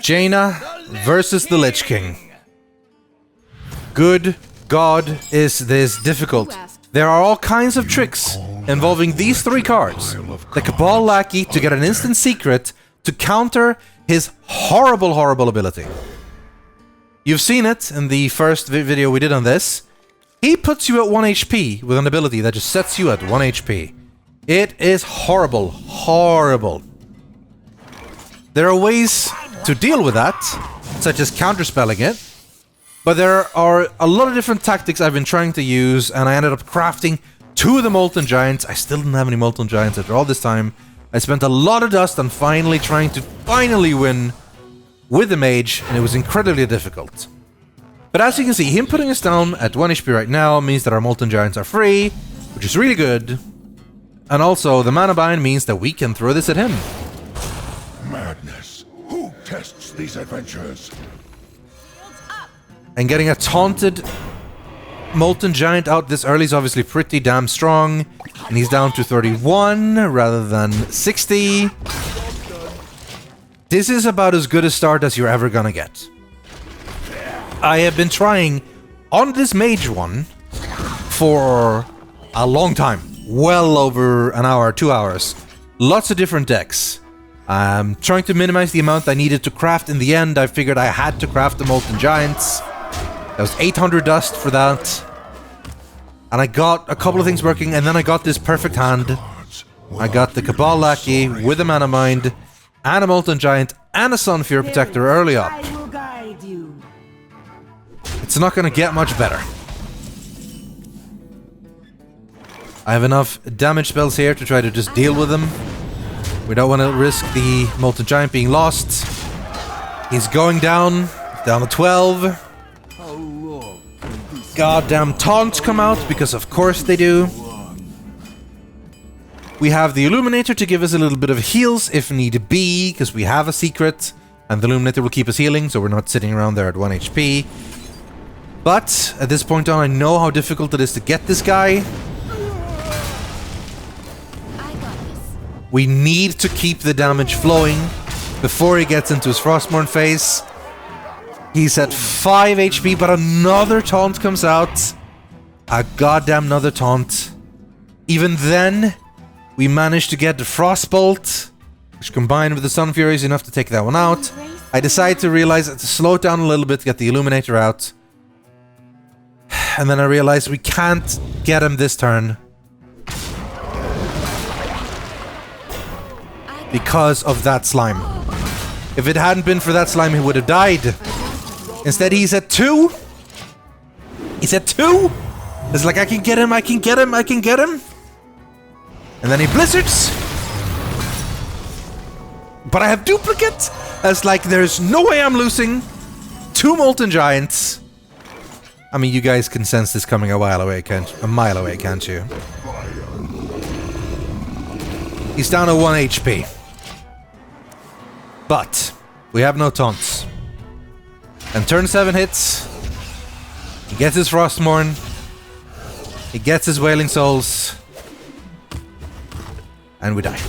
Jaina versus the Lich King. Good God, is this difficult. There are all kinds of tricks involving these three cards. The Cabal Lackey to get an instant secret to counter his horrible, horrible ability. You've seen it in the first video we did on this. He puts you at 1 HP with an ability that just sets you at 1 HP. It is horrible, horrible. There are ways to deal with that, such as counterspelling it. But there are a lot of different tactics I've been trying to use, and I ended up crafting 2 of the Molten Giants. I still didn't have any Molten Giants after all this time. I spent a lot of dust on finally trying to win with the Mage, and it was incredibly difficult. But as you can see, him putting us down at 1 HP right now means that our Molten Giants are free, which is really good. And also, the Mana Bind means that we can throw this at him. Madness. Who tests these adventures? And getting a taunted Molten Giant out this early is obviously pretty damn strong. And he's down to 31 rather than 60. This is about as good a start as you're ever gonna get. I have been trying on this Mage one for a long time. Well over an hour, 2 hours. Lots of different decks. I'm trying to minimize the amount I needed to craft. In the end, I figured I had to craft the Molten Giants. That was 800 dust for that. And I got a couple of things working, and then I got this perfect hand. I got the Cabal Lackey with a Mana Mind, and a Molten Giant, and a Sunfear Protector early up. It's not gonna get much better. I have enough damage spells here to try to just deal with them. We don't want to risk the Molten Giant being lost. He's going down to 12. Goddamn taunts come out, because of course they do. We have the Illuminator to give us a little bit of heals if need be, because we have a secret. And the Illuminator will keep us healing, so we're not sitting around there at 1 HP. But at this point on, I know how difficult it is to get this guy. We need to keep the damage flowing before he gets into his Frostmourne phase. He's at 5 HP, but another taunt comes out. A goddamn another taunt. Even then, we managed to get the Frostbolt, which combined with the Sun Fury is enough to take that one out. I decided to realize to slow it down a little bit to get the Illuminator out. And then I realized we can't get him this turn. Because of that slime. If it hadn't been for that slime, he would have died. Instead, he's at 2. He's at 2. It's like, I can get him, I can get him, I can get him. And then he blizzards. But I have duplicate. It's like, there's no way I'm losing 2 Molten Giants. I mean, you guys can sense this coming a mile away, can't you? He's down to 1 HP. But we have no taunts. And turn 7 hits. He gets his Frostmourne. He gets his Wailing Souls. And we die.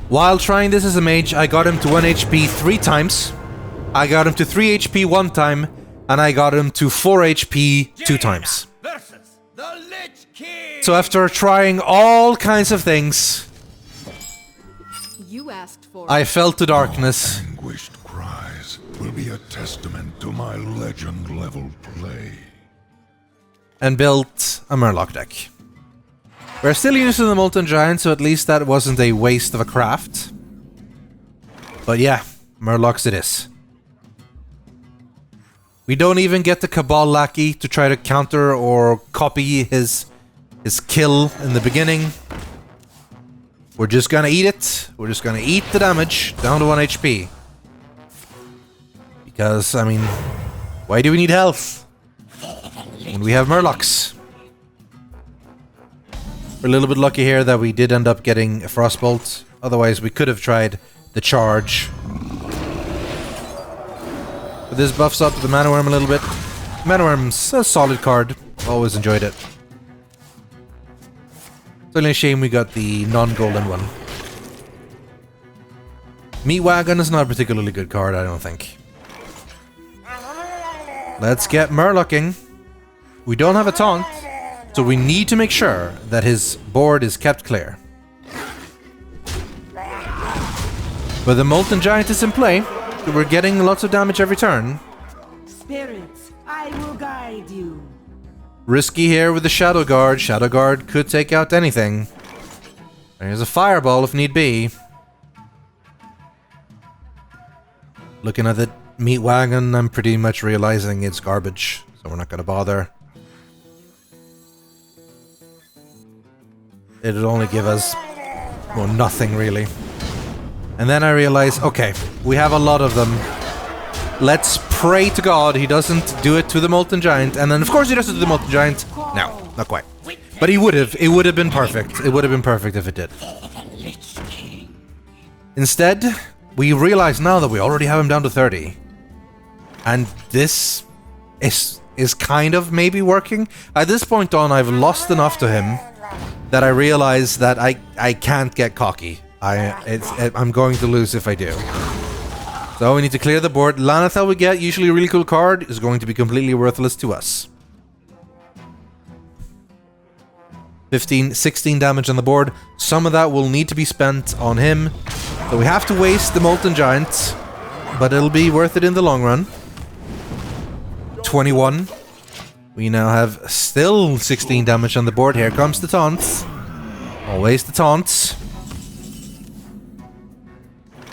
While trying this as a mage, I got him to 1 HP 3 times. I got him to 3 HP 1 time. And I got him to 4 HP 2 times. The Lich King. So after trying all kinds of things, you asked for I fell to darkness. Anguished cries will be a testament to my legend-level play. And built a Murloc deck. We're still using the Molten Giant, so at least that wasn't a waste of a craft. But yeah, Murlocs it is. We don't even get the Cabal Lackey to try to counter or copy his kill in the beginning. We're just gonna eat it. We're just gonna eat the damage down to 1 HP. Because, I mean, why do we need health when we have Murlocs? We're a little bit lucky here that we did end up getting a Frostbolt. Otherwise, we could have tried the charge. But this buffs up the Mana Worm a little bit. Mana Worm's a solid card. Always enjoyed it. It's only a shame we got the non-golden one. Meat Wagon is not a particularly good card, I don't think. Let's get Murlocking. We don't have a taunt, so we need to make sure that his board is kept clear. But the Molten Giant is in play. We're getting lots of damage every turn. Spirits, I will guide you. Risky here with the Shadow Guard. Shadow Guard could take out anything. There's a Fireball if need be. Looking at the Meat Wagon, I'm pretty much realizing it's garbage, so we're not going to bother. It'll only give us, well, nothing really. And then I realize, okay, we have a lot of them. Let's pray to God he doesn't do it to the Molten Giant. And then, of course, he does it to the Molten Giant. No, not quite. But he would have. It would have been perfect. It would have been perfect if it did. Instead, we realize now that we already have him down to 30. And this is kind of maybe working. At this point on, I've lost enough to him that I realize that I can't get cocky. I'm going to lose if I do. So we need to clear the board. Lanathel we get, usually a really cool card, is going to be completely worthless to us. 15, 16 damage on the board. Some of that will need to be spent on him. So we have to waste the Molten Giant, but it'll be worth it in the long run. 21. We now have still 16 damage on the board. Here comes the taunts. Always the taunts.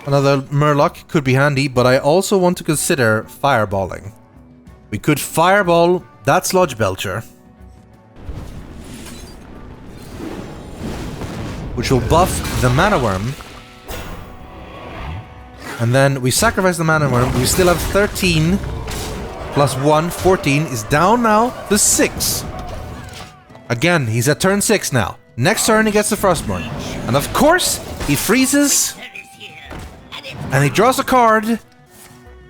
Another Murloc could be handy, but I also want to consider fireballing. We could fireball that Sludge Belcher, which will buff the Mana Worm. And then we sacrifice the Mana Worm. We still have 13 plus 1, 14 is down now to 6. Again, he's at turn 6 now. Next turn he gets the Frostborn. And of course, he freezes. And he draws a card,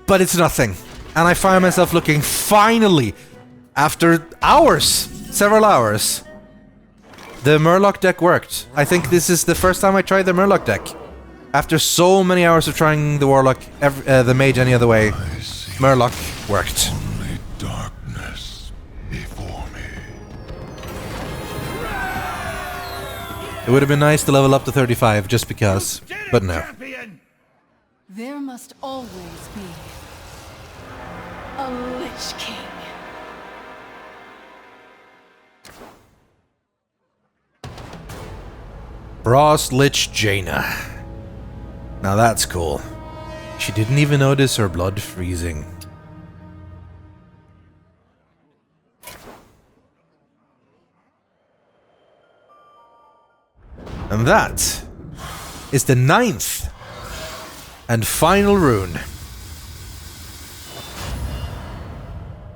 but it's nothing. And I find myself looking, finally, after hours, several hours, the Murloc deck worked. I think this is the first time I tried the Murloc deck. After so many hours of trying the Warlock, the Mage any other way, Murloc worked. Only darkness before me. It would have been nice to level up to 35 just because, but no. There must always be a Lich King. Frost Lich Jaina. Now that's cool. She didn't even notice her blood freezing. And that is the 9th and final rune.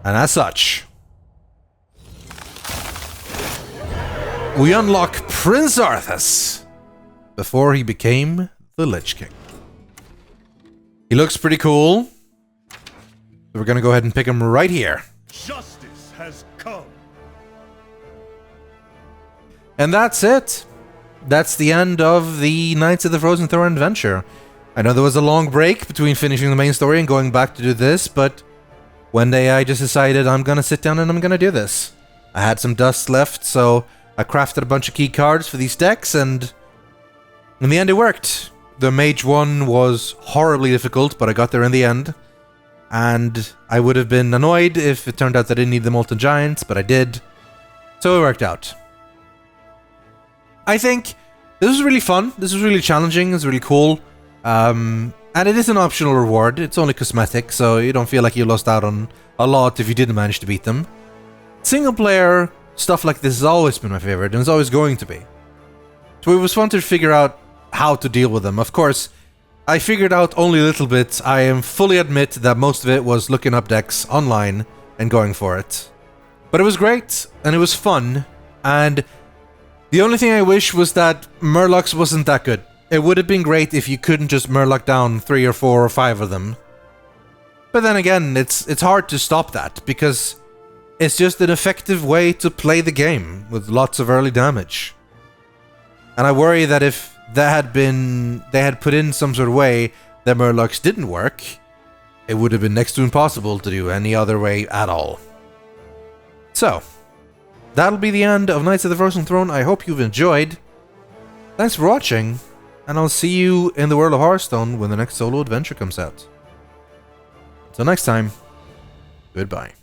And as such, we unlock Prince Arthas before he became the Lich King. He looks pretty cool. So we're gonna go ahead and pick him right here. Justice has come. And that's it. That's the end of the Knights of the Frozen Throne adventure. I know there was a long break between finishing the main story and going back to do this, but one day I just decided I'm gonna sit down and I'm gonna do this. I had some dust left, so I crafted a bunch of key cards for these decks, and in the end it worked. The Mage one was horribly difficult, but I got there in the end. And I would have been annoyed if it turned out that I didn't need the Molten Giants, but I did. So it worked out. I think this was really fun. This was really challenging. It's really cool. And it is an optional reward. It's only cosmetic, so you don't feel like you lost out on a lot if you didn't manage to beat them. Single player stuff like this has always been my favorite, and it's always going to be. So it was fun to figure out how to deal with them. Of course, I figured out only a little bit. I am fully admit that most of it was looking up decks online and going for it. But it was great, and it was fun, and the only thing I wish was that Murlocs wasn't that good. It would have been great if you couldn't just Murloc down 3 or 4 or 5 of them. But then again, it's hard to stop that, because it's just an effective way to play the game with lots of early damage. And I worry that if that had been... they had put in some sort of way that Murlocs didn't work, it would have been next to impossible to do any other way at all. So, that'll be the end of Knights of the Frozen Throne. I hope you've enjoyed. Thanks for watching, and I'll see you in the world of Hearthstone when the next solo adventure comes out. Until next time, goodbye.